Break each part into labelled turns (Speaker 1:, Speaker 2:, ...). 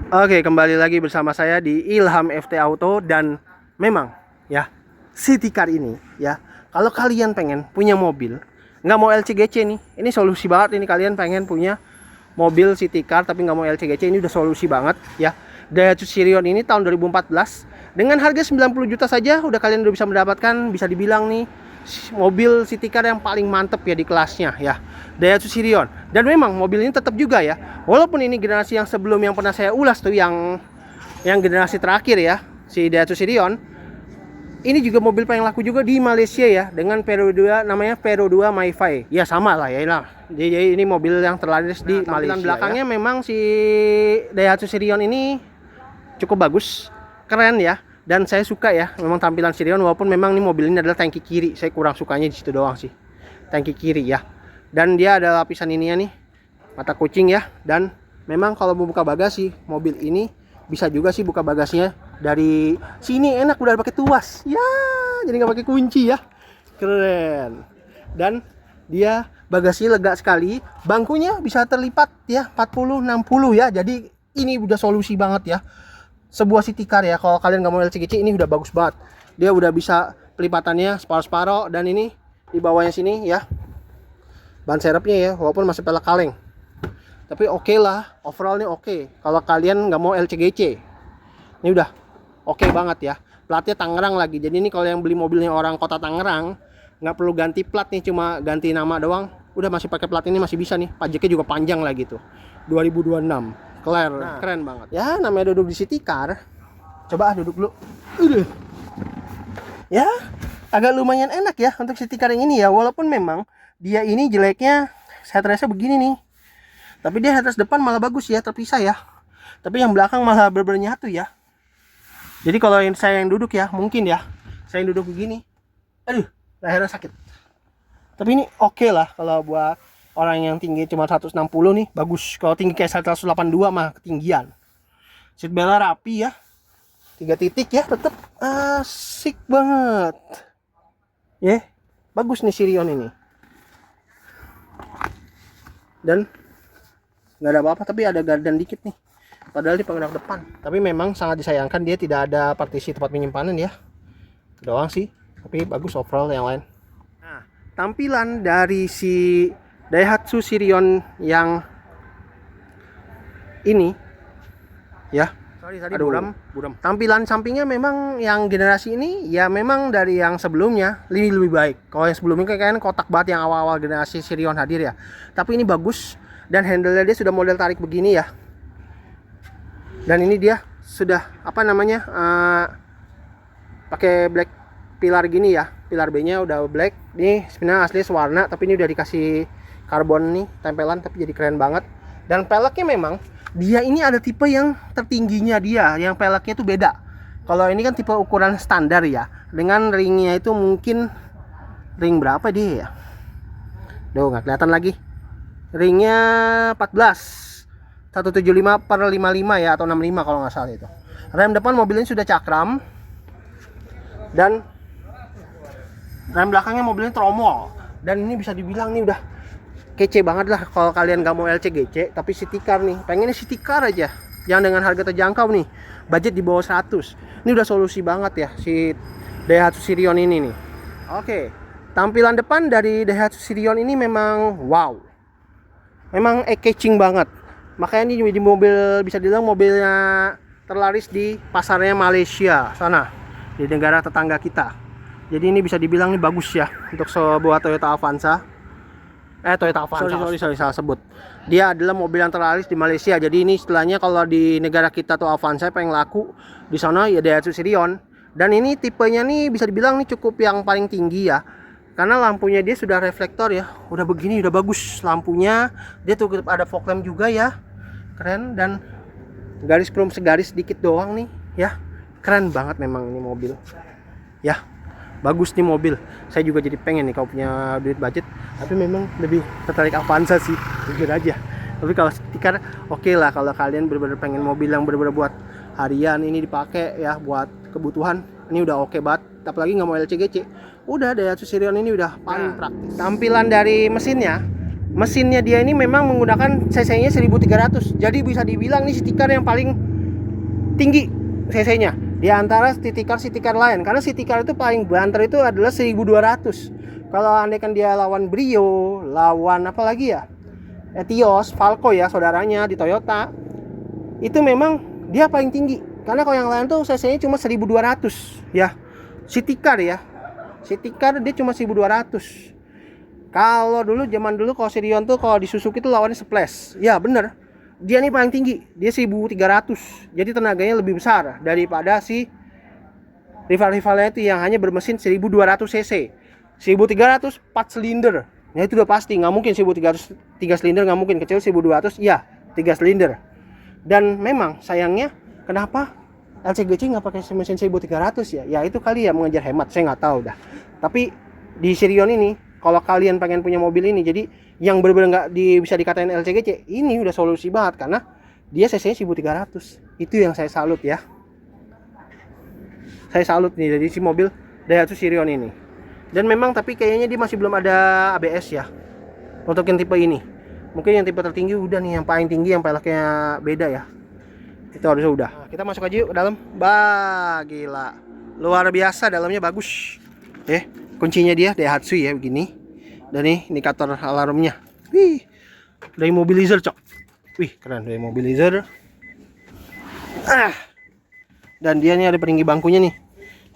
Speaker 1: Oke, kembali lagi bersama saya di Ilham FT Auto. Dan memang ya, City Car ini ya, kalau kalian pengen punya mobil, nggak mau LCGC nih, ini solusi banget. Ini kalian pengen punya mobil City Car tapi nggak mau LCGC, ini udah solusi banget ya. Daihatsu Sirion ini tahun 2014 dengan harga 90 juta saja udah kalian udah bisa mendapatkan, bisa dibilang nih, mobil City Car yang paling mantep ya di kelasnya ya, Daihatsu Sirion. Dan memang mobil ini tetap juga ya, walaupun ini generasi yang sebelum yang pernah saya ulas tuh, yang generasi terakhir ya, si Daihatsu Sirion, ini juga mobil paling laku juga di Malaysia ya, dengan Vero 2, namanya Vero 2 MyFi. Ya sama lah ya, jadi ini mobil yang terlaris di Malaysia. Tampilan belakangnya ya, memang si Daihatsu Sirion ini cukup bagus, keren ya. Dan saya suka ya, memang tampilan Sirion, walaupun memang ini mobil ini adalah tangki kiri. Saya kurang sukanya di situ doang sih, tangki kiri ya. Dan dia ada lapisan ininya nih, mata kucing ya. Dan memang kalau mau buka bagasi mobil ini, bisa juga sih buka bagasinya dari sini, enak, udah pakai tuas ya, jadi nggak pakai kunci ya, keren. Dan dia bagasinya lega sekali, bangkunya bisa terlipat ya, 40-60 ya. Jadi ini udah solusi banget ya, sebuah City Car ya. Kalau kalian nggak mau LCGC, ini udah bagus banget. Dia udah bisa pelipatannya separuh-separuh. Dan ini di bawahnya sini ya, ban serepnya ya, walaupun masih pelek kaleng, tapi oke lah, overallnya oke. Kalau kalian nggak mau LCGC, ini udah oke banget ya. Platnya Tangerang lagi, jadi ini kalau yang beli mobilnya orang kota Tangerang, nggak perlu ganti plat nih, cuma ganti nama doang, udah masih pakai plat ini, masih bisa nih. Pajaknya juga panjang lagi tuh, 2026. Keren banget ya. Namanya duduk di City Car, coba duduk dulu. Ya, agak lumayan enak ya untuk City Car yang ini ya, walaupun memang dia ini jeleknya headrestnya begini nih, tapi dia headrest depan malah bagus ya, terpisah ya. Tapi yang belakang malah bener-bener nyatu ya. Jadi kalau saya yang duduk ya, mungkin ya, saya yang duduk begini, aduh, lehernya sakit. Tapi ini oke lah kalau buat orang yang tinggi cuma 160 nih, bagus. Kalau tinggi kayak 182 mah ketinggian. Seat belnya rapi ya, 3 titik ya, tetap asik banget. Ya, bagus nih Sirion ini. Dan nggak ada apa-apa, tapi ada gardan dikit nih, padahal di penggerak depan. Tapi memang sangat disayangkan dia tidak ada partisi tempat penyimpanan ya, doang sih. Tapi bagus overall yang lain. Nah, tampilan dari si Daihatsu Sirion yang ini ya, buram. Tampilan sampingnya memang yang generasi ini ya, memang dari yang sebelumnya lebih baik. Kalau yang sebelumnya kayaknya kotak banget yang awal-awal generasi Sirion hadir ya, tapi ini bagus. Dan handle-nya dia sudah model tarik begini ya. Dan ini dia sudah apa namanya, pakai black pilar gini ya. Pilar B-nya udah black. Ini sebenarnya asli warna, tapi ini udah dikasih karbon nih tempelan, tapi jadi keren banget. Dan peleknya memang dia ini ada tipe yang tertingginya dia, yang peleknya itu beda. Kalau ini kan tipe ukuran standar ya, dengan ringnya itu mungkin ring berapa dia ya? Duh, nggak kelihatan lagi. Ringnya 14 175 per 55 ya, atau 65 kalau nggak salah itu. Rem depan mobilnya sudah cakram, dan rem belakangnya mobilnya tromol. Dan ini bisa dibilang nih udah kece banget lah kalau kalian nggak mau LCGC tapi City Car nih, pengennya City Car aja yang dengan harga terjangkau nih, budget di bawah 100. Ini udah solusi banget ya si Daihatsu Sirion ini nih. Oke, tampilan depan dari Daihatsu Sirion ini memang wow, memang eye-catching banget. Makanya ini di mobil, bisa dibilang mobilnya terlaris di pasarnya Malaysia sana, di negara tetangga kita. Jadi ini bisa dibilang ini bagus ya untuk sebuah Toyota Avanza. Sorry, salah sebut. Dia adalah mobil yang terlaris di Malaysia. Jadi ini istilahnya kalau di negara kita tuh Avanza paling laku, di sana ya Daihatsu Sirion. Dan ini tipenya nih bisa dibilang nih cukup yang paling tinggi ya, karena lampunya dia sudah reflektor ya, udah begini, udah bagus lampunya. Dia tuh ada fog lamp juga ya, keren. Dan garis chrome segaris dikit doang nih ya, keren banget memang ini mobil ya, bagus nih mobil. Saya juga jadi pengen nih kalau punya duit budget, tapi memang lebih tertarik Avanza sih, jujur aja. Tapi kalau City Car oke lah, kalau kalian bener-bener pengen mobil yang bener-bener buat harian ini dipakai ya, buat kebutuhan, ini udah oke banget. Apalagi nggak mau LCGC, udah Daihatsu Sirion ini udah paling praktis. Tampilan dari mesinnya dia ini memang menggunakan cc-nya 1300. Jadi bisa dibilang nih City Car yang paling tinggi cc-nya di antara city car lain, karena city car itu paling banter itu adalah 1200. Kalau andaikan dia lawan Brio, lawan apa lagi ya, Etios, Falco ya saudaranya di Toyota, itu memang dia paling tinggi. Karena kalau yang lain tuh cc-nya cuma 1200 ya. City car ya, city car dia cuma 1200. Kalau dulu zaman dulu kalau Sirion tuh kalau di Suzuki itu lawannya Splash. Ya bener, dia nih paling tinggi, dia 1300. Jadi tenaganya lebih besar daripada si rival-rivalnya itu yang hanya bermesin 1200 cc. 1300 4 silinder. Nah itu udah pasti, nggak mungkin 1300 3 silinder, nggak mungkin. Kecil 1200 ya 3 silinder. Dan memang sayangnya kenapa LCGC nggak pakai mesin 1300 ya? Ya itu kali ya mengejar hemat, saya nggak tahu dah. Tapi di Sirion ini, kalau kalian pengen punya mobil ini, jadi yang benar-benar nggak bisa dikatain LCGC, ini udah solusi banget karena dia cc-nya 1300. Itu yang saya salut ya. Saya salut nih dari si mobil Daihatsu Sirion ini. Dan memang tapi kayaknya dia masih belum ada ABS ya untuk yang tipe ini. Mungkin yang tipe tertinggi udah nih, yang paling tinggi yang peleknya beda ya. Itu harusnya udah. Nah, kita masuk aja yuk ke dalam. Bah, gila. Luar biasa, dalamnya bagus. Kuncinya dia Daihatsu ya begini. Dan nih indikator alarmnya. Wih. Dari mobilizer, cok. Wih, keren dari mobilizer. Dan dia nih ada peninggi bangkunya nih.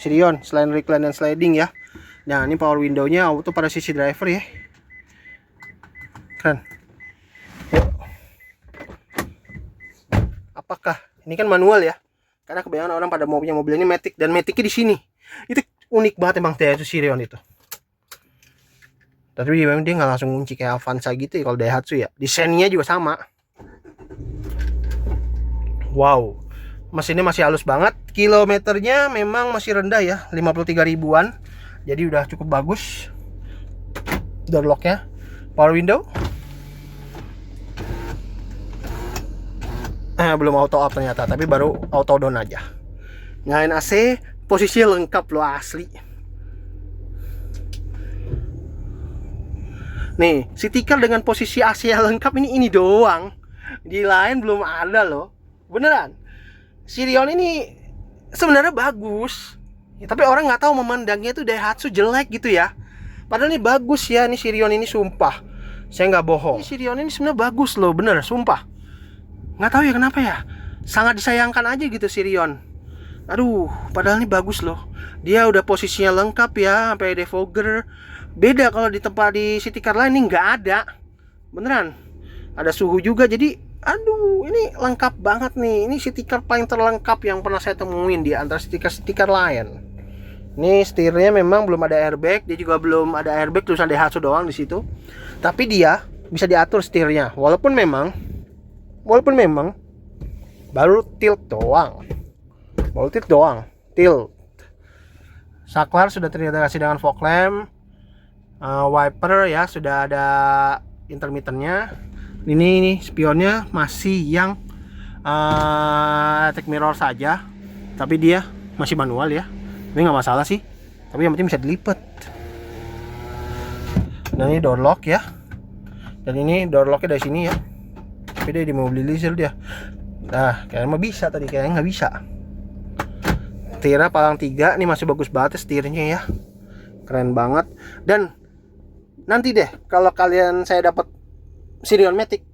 Speaker 1: Sirion, selain recline dan sliding ya. Nah, ini power window-nya auto pada sisi driver ya. Keren. Yuk. Apakah ini kan manual ya? Karena kebanyakan orang pada mau punya mobil ini matic, dan maticnya di sini. Itu unik banget emang Daihatsu Sirion itu. Tapi memang dia nggak langsung kunci kayak Avanza gitu ya kalau Daihatsu ya. Desainnya juga sama. Wow, mesinnya masih halus banget. Kilometernya memang masih rendah ya, 53 ribuan. Jadi udah cukup bagus. Door lock-nya, power window. Belum auto up ternyata, tapi baru auto down aja. Nyalain AC, posisinya lengkap loh asli. Nih, city car dengan posisi AC lengkap ini doang. Di lain belum ada loh. Beneran. Sirion ini sebenarnya bagus. Ya, tapi orang nggak tahu memandangnya itu Daihatsu jelek gitu ya. Padahal ini bagus ya, ini Sirion ini sumpah. Saya nggak bohong. Ini Sirion ini sebenarnya bagus loh, bener, sumpah. Nggak tahu ya kenapa ya. Sangat disayangkan aja gitu Sirion. Aduh, padahal ini bagus loh. Dia udah posisinya lengkap ya, sampai defogger. Beda kalau di tempat di city car lain ini nggak ada. Beneran. Ada suhu juga, jadi aduh, ini lengkap banget nih. Ini city car paling terlengkap yang pernah saya temuin di antara city car lain. Ini setirnya memang belum ada airbag, dia juga belum ada airbag, tulisan Daihatsu doang di situ. Tapi dia bisa diatur setirnya, walaupun memang baru tilt doang. Tilt. Saklar sudah terintegrasi dengan fog lamp. Wiper ya sudah ada intermittennya. Ini spionnya masih yang electric mirror saja, tapi dia masih manual ya. Ini nggak masalah sih, tapi yang penting bisa dilipat. Dan ini door lock ya, dan ini door locknya dari sini ya, tapi dia di mobilizer dia. Nah, kayaknya mah bisa, tadi kayaknya nggak bisa. Setirnya palang 3, ini masih bagus banget setirnya ya, keren banget. Dan nanti deh kalau kalian saya dapat Sirion Matic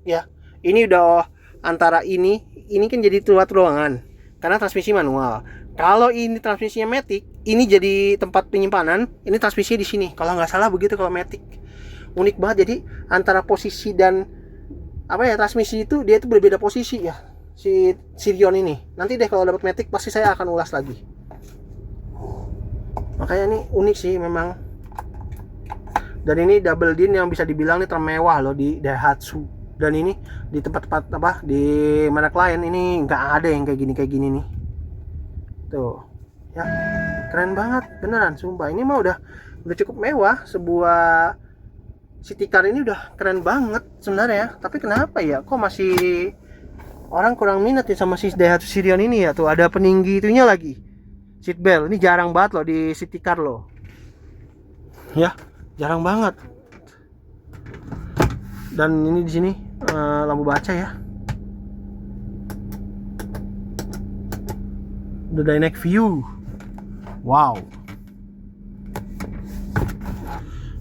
Speaker 1: ya, ini udah antara ini kan jadi tuat ruangan karena transmisi manual. Kalau ini transmisinya Matic, ini jadi tempat penyimpanan, ini transmisinya di sini. Kalau nggak salah begitu kalau Matic. Unik banget, jadi antara posisi dan transmisi itu dia itu berbeda posisi ya si Sirion ini. Nanti deh kalau dapat Matic pasti saya akan ulas lagi. Makanya ini unik sih memang. Dan ini double din yang bisa dibilang ini termewah loh di Daihatsu. Dan ini di tempat-tempat di merek lain ini nggak ada yang kayak gini nih. Tuh ya, keren banget beneran sumpah. Ini mah udah cukup mewah. Sebuah city car ini udah keren banget sebenarnya. Tapi kenapa ya kok masih orang kurang minat ya sama si Daihatsu Sirion ini ya. Tuh ada peninggi itunya lagi, seat belt. Ini jarang banget loh di city car loh ya, jarang banget. Dan ini di sini lampu baca ya. The Dynamic View. Wow.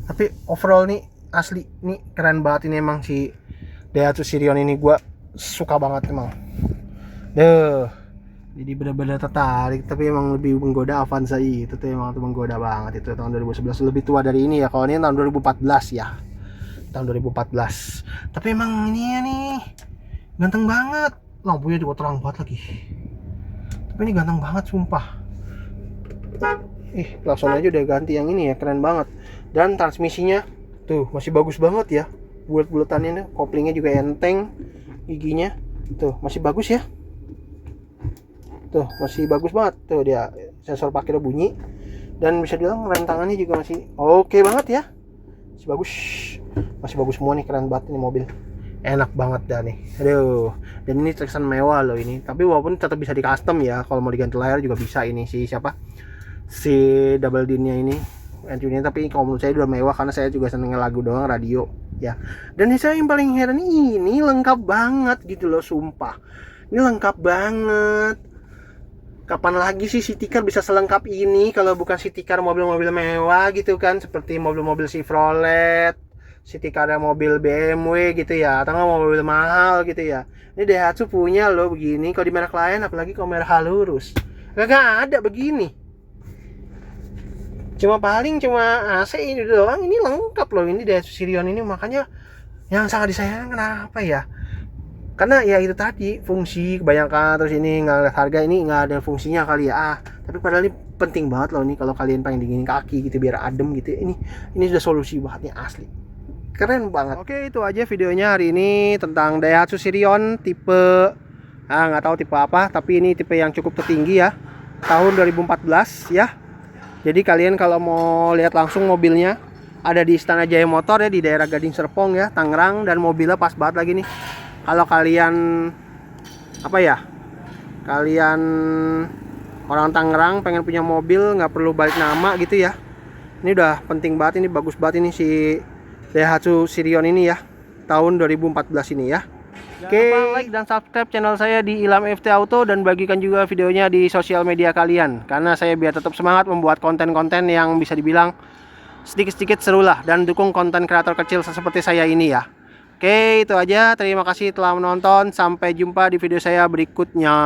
Speaker 1: Tapi overall nih asli nih keren banget ini emang si Daihatsu Sirion ini, gua suka banget emang. Jadi benar-benar tertarik, tapi emang lebih menggoda Avanza itu tuh, emang tuh menggoda banget itu tahun 2011, lebih tua dari ini ya. Kalau ini tahun 2014 ya. Tahun 2014. Tapi emang ini ya nih ganteng banget. Lampunya juga terang banget lagi. Tapi ini ganteng banget sumpah. Klakson aja udah ganti yang ini ya, keren banget. Dan transmisinya tuh masih bagus banget ya. Bulat-bulatannya nih, koplingnya juga enteng, giginya tuh masih bagus ya. Tuh masih bagus banget tuh, dia sensor parkirnya bunyi, dan bisa dibilang rem tangannya juga masih oke banget ya, masih bagus semua nih, keren banget ini mobil, enak banget dah nih. Aduh, dan ini terkesan mewah loh ini, tapi walaupun tetap bisa di custom ya, kalau mau diganti layar juga bisa. Ini si double din-nya ini engine-nya, tapi kalau menurut saya udah mewah karena saya juga seneng lagu doang, radio ya. Dan saya yang paling heran ini lengkap banget gitu loh, sumpah ini lengkap banget. Kapan lagi sih city car bisa selengkap ini kalau bukan city car mobil-mobil mewah gitu kan, seperti mobil-mobil Chevrolet, city car mobil BMW gitu ya, atau nggak mobil mahal gitu ya. Ini Daihatsu punya loh begini, kalau di merek lain apalagi kalau merek halurus gak ada begini. Cuma AC ini doang, ini lengkap loh ini Daihatsu Sirion ini. Makanya yang sangat disayangkan kenapa ya, karena ya itu tadi fungsi kebanyakan, terus ini nggak lihat harga, ini nggak ada fungsinya kali ya. Tapi padahal ini penting banget loh nih kalau kalian pengen dinginin kaki gitu biar adem gitu. Ini sudah solusi banget nih, asli keren banget. Oke, itu aja videonya hari ini tentang Daihatsu Sirion tipe nggak tahu tipe apa, tapi ini tipe yang cukup tertinggi ya, tahun 2014 ya. Jadi kalian kalau mau lihat langsung mobilnya ada di Istana Jaya Motor ya, di daerah Gading Serpong ya, Tangerang, dan mobilnya pas banget lagi nih. Kalau kalian kalian orang Tangerang pengen punya mobil nggak perlu balik nama gitu ya, ini udah penting banget, ini bagus banget ini si Daihatsu Sirion ini ya, tahun 2014 ini ya. Jangan lupa like dan subscribe channel saya di Ilham FT Auto, dan bagikan juga videonya di sosial media kalian, karena saya biar tetap semangat membuat konten-konten yang bisa dibilang sedikit-sedikit seru lah, dan dukung konten kreator kecil seperti saya ini ya. Oke, itu aja. Terima kasih telah menonton. Sampai jumpa di video saya berikutnya.